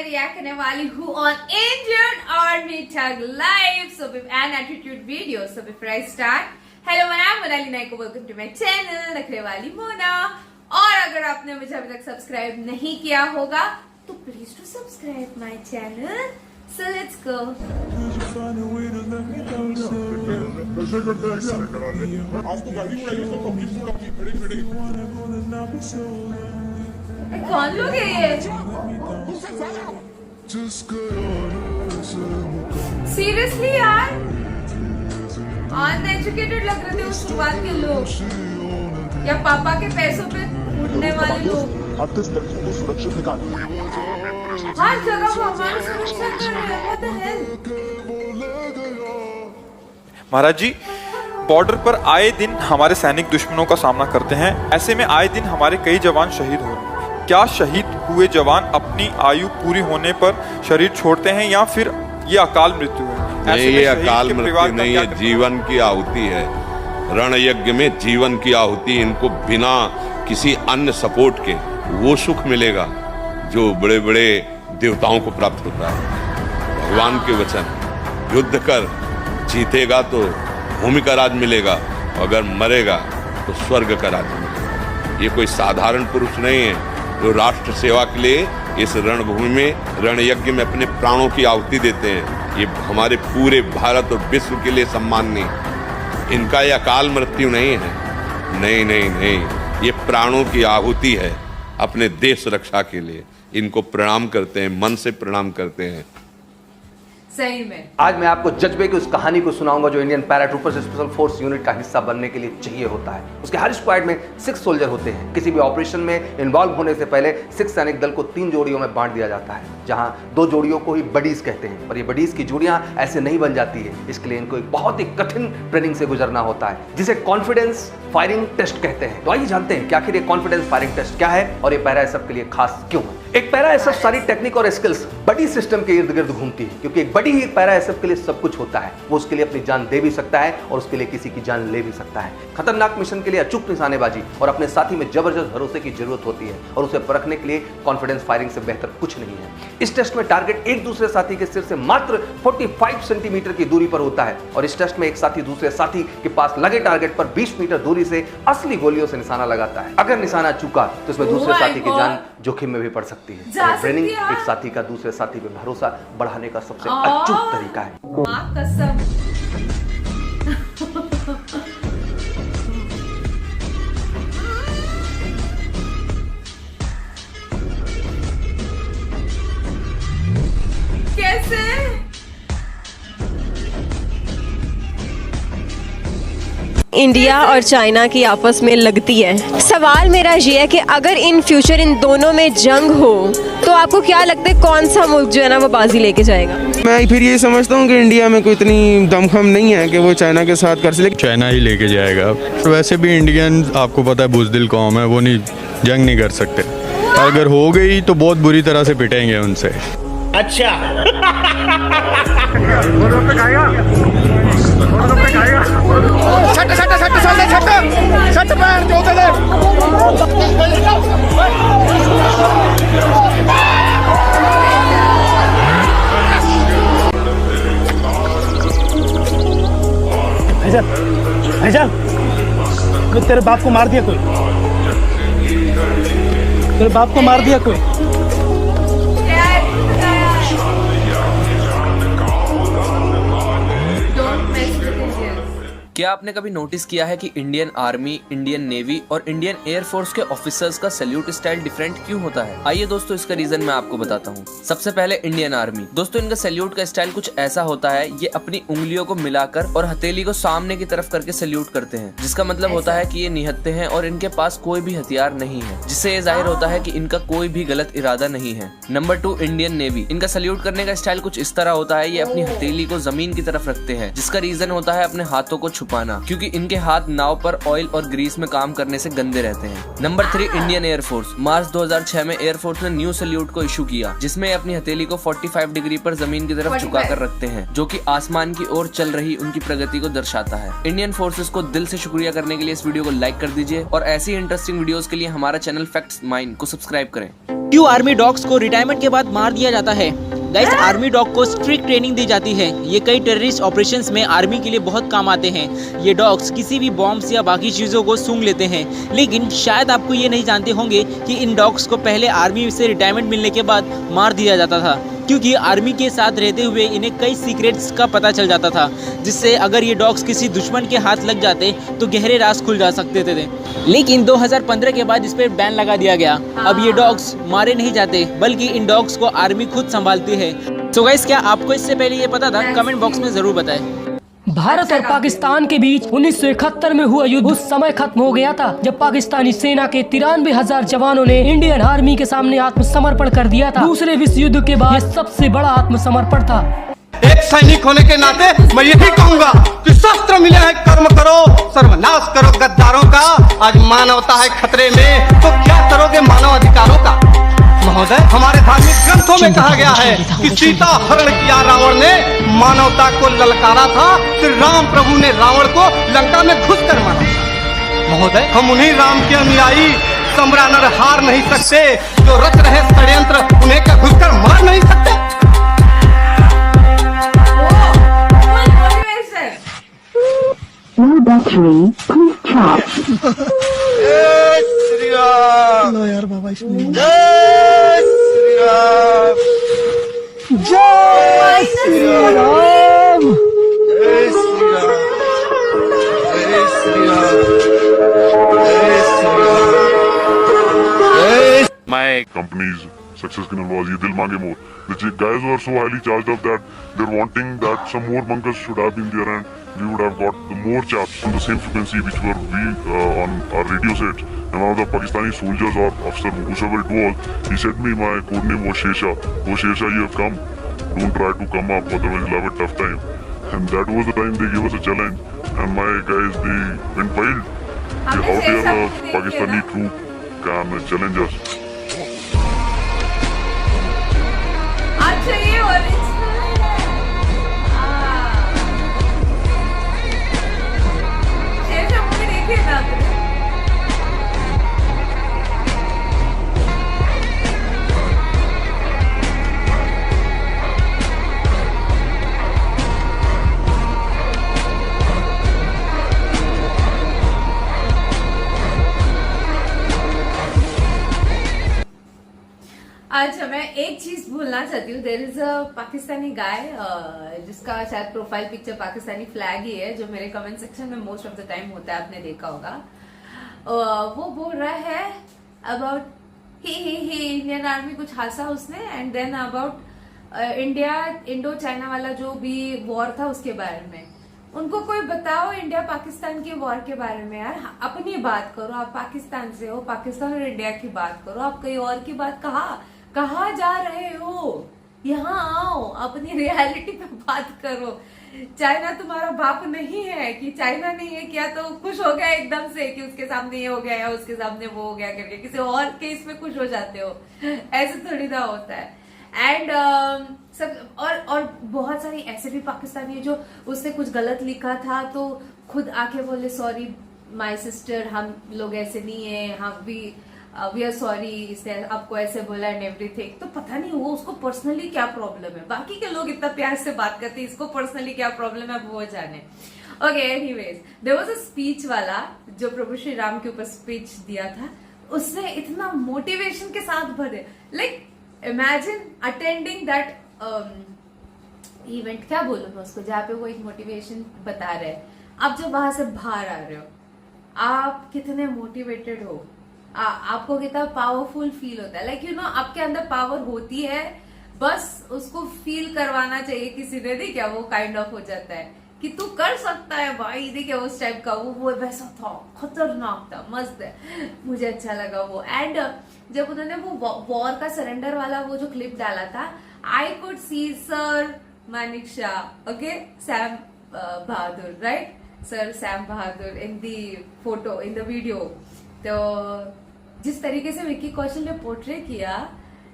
मैं रिएक्ट करने वाली हूँ on Indian army thug life so with an attitude video. So before I start, hello मैं Monali Naik, welcome to my channel रखने वाली मोना। और अगर आपने मुझे अभी तक सब्सक्राइब नहीं किया होगा तो please to subscribe my channel. So let's go. आज तो गाड़ी उड़ाई तो कंप्लीट खड़े खड़े कौन लोग है ये? सीरियसली यार, अनएजुकेटेड लग रहे थे उस शुरुआत के लोग, या पापा के पैसों पे उड़ने वाले लोग। अब तो लड़की को सुरक्षित निकाल हर जगह वो हमारी सुरक्षा कर रहे हैं। What the hell? महाराज जी, बॉर्डर पर आए दिन हमारे सैनिक दुश्मनों का सामना करते हैं। ऐसे में आए दिन हमारे कई जवान शहीद हो रहे हैं। क्या शहीद हुए जवान अपनी आयु पूरी होने पर शरीर छोड़ते हैं या फिर ये अकाल मृत्यु है? नहीं, ये अकाल मृत्यु नहीं, ये जीवन की आहुति है। रण यज्ञ में जीवन की आहुति, इनको बिना किसी अन्य सपोर्ट के वो सुख मिलेगा जो बड़े बड़े देवताओं को प्राप्त होता है। भगवान के वचन, युद्ध कर, जीतेगा तो भूमि का राज मिलेगा, अगर मरेगा तो स्वर्ग का राज मिलेगा। ये कोई साधारण पुरुष नहीं है जो राष्ट्र सेवा के लिए इस रणभूमि में, रण यज्ञ में अपने प्राणों की आहुति देते हैं। ये हमारे पूरे भारत और विश्व के लिए सम्माननीय। इनका ये अकाल मृत्यु नहीं है, नहीं नहीं नहीं, ये प्राणों की आहुति है अपने देश रक्षा के लिए। इनको प्रणाम करते हैं, मन से प्रणाम करते हैं। सही में आज मैं आपको जज्बे की उस कहानी को सुनाऊंगा जो Indian paratroopers special force unit का हिस्सा बनने के लिए चाहिए होता है। उसके हर स्क्वाड में 6 सोल्जर होते हैं। किसी भी ऑपरेशन में इन्वॉल्व होने से पहले 6 सैनिक दल को 3 जोड़ियों में बांट दिया जाता है, जहां 2 जोड़ियों को ही बडीज कहते हैं। और ये बडीज की जोड़ियां ऐसे नहीं बन जाती है, इसके लिए इनको एक बहुत ही कठिन ट्रेनिंग से गुजरना होता है, जिसे कॉन्फिडेंस फायरिंग टेस्ट कहते हैं। तो आइए जानते हैं कि आखिर ये कॉन्फिडेंस फायरिंग टेस्ट क्या है और ये पैरा एसएफ के लिए खास क्यों है। एक पैरा एसएफ सारी टेक्निक और स्किल्स बडी सिस्टम के इर्द गिर्द घूमती है, क्योंकि एक बडी ही पैरा एसएफ के लिए सब कुछ होता है। वो उसके लिए अपनी जान दे भी सकता है और उसके लिए किसी की जान ले भी सकता है। खतरनाक मिशन के लिए अचूक निशानेबाजी और अपने साथी में जबरदस्त भरोसे की जरूरत होती है, और उसे परखने के लिए कॉन्फिडेंस फायरिंग से बेहतर कुछ नहीं है। इस टेस्ट में टारगेट एक दूसरे साथी के सिर से मात्र 45 सेंटीमीटर की दूरी पर होता है, और इस टेस्ट में एक साथी दूसरे साथी के पास लगे टारगेट पर 20 मीटर दूरी से असली गोलियों से निशाना लगाता है। अगर निशाना चूका तो इसमें दूसरे साथी की जान जोखिम में भी पड़ सकती है। ट्रेनिंग एक साथी का दूसरे साथी पे भरोसा बढ़ाने का सबसे अचूक तरीका है। माँ कसम। कैसे? इंडिया और चाइना की आपस में लगती है। सवाल मेरा ये है कि अगर इन फ्यूचर इन दोनों में जंग हो तो आपको क्या लगता है कौन सा मुल्क जो है ना वो बाजी लेके जाएगा? मैं फिर ये समझता हूँ कि इंडिया में कोई इतनी दमखम नहीं है कि वो चाइना के साथ कर सके। चाइना ही लेके जाएगा। तो वैसे भी इंडियन आपको पता है बुज़दिल कौम है, वो नहीं जंग नहीं कर सकते। अगर हो गई तो बहुत बुरी तरह से पिटेंगे उनसे। अच्छा भाईजान, तेरे बाप को मार दिया कोई, तेरे बाप को मार दिया कोई। क्या आपने कभी नोटिस किया है कि इंडियन आर्मी, इंडियन नेवी और इंडियन एयरफोर्स के ऑफिसर्स का सैल्यूट स्टाइल डिफरेंट क्यों होता है? आइए दोस्तों, इसका रीजन मैं आपको बताता हूँ। सबसे पहले इंडियन आर्मी। दोस्तों, इनका सैल्यूट का स्टाइल कुछ ऐसा होता है, ये अपनी उंगलियों को मिलाकर और हथेली को सामने की तरफ करके सैल्यूट करते हैं, जिसका मतलब होता है कि ये निहत्थे हैं और इनके पास कोई भी हथियार नहीं है, जिससे ये जाहिर होता है कि इनका कोई भी गलत इरादा नहीं है। Number 2, Indian navy. इनका सैल्यूट करने का स्टाइल कुछ इस तरह होता है, ये अपनी हथेली को जमीन की तरफ रखते हैं, जिसका रीजन होता है अपने हाथों को छुपाना, क्योंकि इनके हाथ नाव पर ऑयल और ग्रीस में काम करने से गंदे रहते हैं। Number 3, Indian air force. मार्च 2006 में एयरफोर्स ने न्यू सैल्यूट को इशू किया, जिसमें अपनी हथेली को 45 डिग्री पर जमीन की तरफ झुकाकर रखते हैं, जो कि आसमान की ओर चल रही उनकी प्रगति को दर्शाता है। इंडियन फोर्सेस को दिल से शुक्रिया करने के लिए इस वीडियो को लाइक कर दीजिए, और ऐसी इंटरेस्टिंग वीडियोस के लिए हमारा चैनल फैक्ट्स माइंड को सब्सक्राइब करें। क्यों आर्मी डॉग्स को रिटायरमेंट के बाद मार दिया जाता है? गाइस, आर्मी डॉग को स्ट्रिक्ट ट्रेनिंग दी जाती है। ये कई टेररिस्ट ऑपरेशंस में आर्मी के लिए बहुत काम आते हैं। ये डॉग्स किसी भी बॉम्ब्स या बाकी चीज़ों को सूंघ लेते हैं। लेकिन शायद आपको ये नहीं जानते होंगे कि इन डॉग्स को पहले आर्मी से रिटायरमेंट मिलने के बाद मार दिया जाता था, क्योंकि आर्मी के साथ रहते हुए इन्हें कई सीक्रेट्स का पता चल जाता था, जिससे अगर ये डॉग्स किसी दुश्मन के हाथ लग जाते तो गहरे राज खुल जा सकते थे। लेकिन 2015 के बाद इस पर बैन लगा दिया गया। अब ये डॉग्स मारे नहीं जाते, बल्कि इन डॉग्स को आर्मी खुद संभालती है। तो गाइस, क्या आपको इससे पहले ये पता था? कमेंट बॉक्स में जरूर बताएं। भारत और पाकिस्तान के बीच 1971 में हुआ युद्ध उस समय खत्म हो गया था जब पाकिस्तानी सेना के 93,000 जवानों ने इंडियन आर्मी के सामने आत्मसमर्पण कर दिया था। दूसरे विश्व युद्ध के बाद यह सबसे बड़ा आत्मसमर्पण था। एक सैनिक होने के नाते मैं यही कहूँगा कि शस्त्र मिले हैं, कर्म करो, सर्वनाश करो गद्दारों का। आज मानवता है खतरे में, तो क्या करोगे मानव अधिकारों का? महोदय, हमारे धार्मिक ग्रंथों में कहा गया है कि सीता हरण किया रावण ने, मानवता को ललकारा था, फिर राम प्रभु ने रावण को लंका में घुसकर मारा। महोदय, हम उन्हीं राम के अनुयायी सम्रा नर हार नहीं सकते, जो रच रहे षड्यंत्र उन्हें क्या घुसकर मार नहीं सकते? लो यार बाबा, इसमें My company's success can involve ye dil mange more. The guys were so highly charged up that they're wanting that some more bunkers should have been there and we would have got more chaps on the same frequency which were on our radio sets. And one of the Pakistani soldiers or officer, whoever it was, he said me, my code name was Shesha. Oh Shesha, you have come. Don't try to come up, otherwise you'll have a tough time. And that was the time they gave us a challenge. And my guys, they went wild. How dare a Pakistani troop can challenge us? अच्छा, ये original है। Sher Shah movie देखी है ना आपने? अच्छा, मैं एक चीज बोलना चाहती हूँ। देयर इज अ पाकिस्तानी गाय जिसका शायद प्रोफाइल पिक्चर पाकिस्तानी फ्लैग ही है, जो मेरे कमेंट सेक्शन में मोस्ट ऑफ द टाइम होता है, आपने देखा होगा। वो बोल रहा है अबाउट ही इंडियन आर्मी, कुछ हासा उसने, and then about Indo China वाला जो भी वॉर था उसके बारे में। उनको कोई बताओ इंडिया पाकिस्तान के वॉर के बारे में यार। अपनी बात करो, आप पाकिस्तान से हो, पाकिस्तान और इंडिया की बात करो। आप कहीं और की बात कहाँ जा रहे हो? यहाँ आओ, अपनी रियलिटी पे बात करो। चाइना तुम्हारा बाप नहीं है कि चाइना नहीं है क्या तो खुश हो गया एकदम से कि उसके सामने ये हो गया या उसके सामने वो हो गया करके किसी और केस में खुश हो जाते हो। ऐसे थोड़ी ना होता है। एंड सब और बहुत सारी ऐसे भी पाकिस्तानी है जो उसने कुछ गलत लिखा था तो खुद आके बोले सॉरी माय सिस्टर, हम लोग ऐसे नहीं है, हम वी आर सॉरी, इसने आपको ऐसे बोला एंड एवरीथिंग। तो पता नहीं वो उसको पर्सनली क्या प्रॉब्लम है। बाकी के लोग इतना प्यार से बात करते हैं, इसको पर्सनली क्या प्रॉब्लम है वो जाने। Okay, anyways, there was a speech वाला जो प्रभु श्री राम के ऊपर स्पीच दिया था, उसने इतना मोटिवेशन के साथ भरे। Like imagine attending that event, क्या बोलूं मैं उसको, जहाँ पे वो एक मोटिवेशन बता रहे हैं। आप जब वहां से बाहर आ रहे हो, आप कितने मोटिवेटेड हो, आपको कितना पावरफुल फील होता है। लाइक यू नो, आपके अंदर पावर होती है, बस उसको फील करवाना चाहिए किसी ने। देखिए वो काइंड ऑफ हो जाता है कि तू कर सकता है भाई। देखिए उस टाइप का वो वैसा था, खतरनाक था, मस्त है, मुझे अच्छा लगा वो। एंड जब उन्होंने वो वॉर का सरेंडर वाला वो जो क्लिप डाला था, I could see sir Manik Shah, okay, Sam Bahadur, right, sir Sam Bahadur in the photo, in the video. तो जिस तरीके से विक्की कौशल ने पोर्ट्रे किया,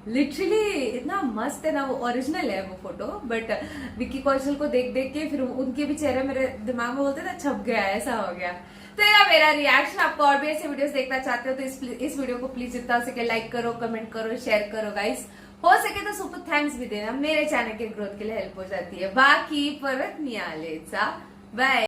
लिटरली इतना मस्त है ना, वो ओरिजिनल है वो फोटो, बट विक्की कौशल को देख देख के फिर उनके भी चेहरे मेरे दिमाग में बोलते ना छप गया, ऐसा हो गया। तो यह मेरा रिएक्शन। आपको और भी ऐसे वीडियोस देखना चाहते हो तो इस वीडियो को प्लीज जितना हो सके लाइक करो, कमेंट करो, शेयर करो गाइस। हो सके तो सुपर थैंक्स भी देना, मेरे चैनल के ग्रोथ के लिए हेल्प हो जाती है। बाकी परत मिळालेचा बाय।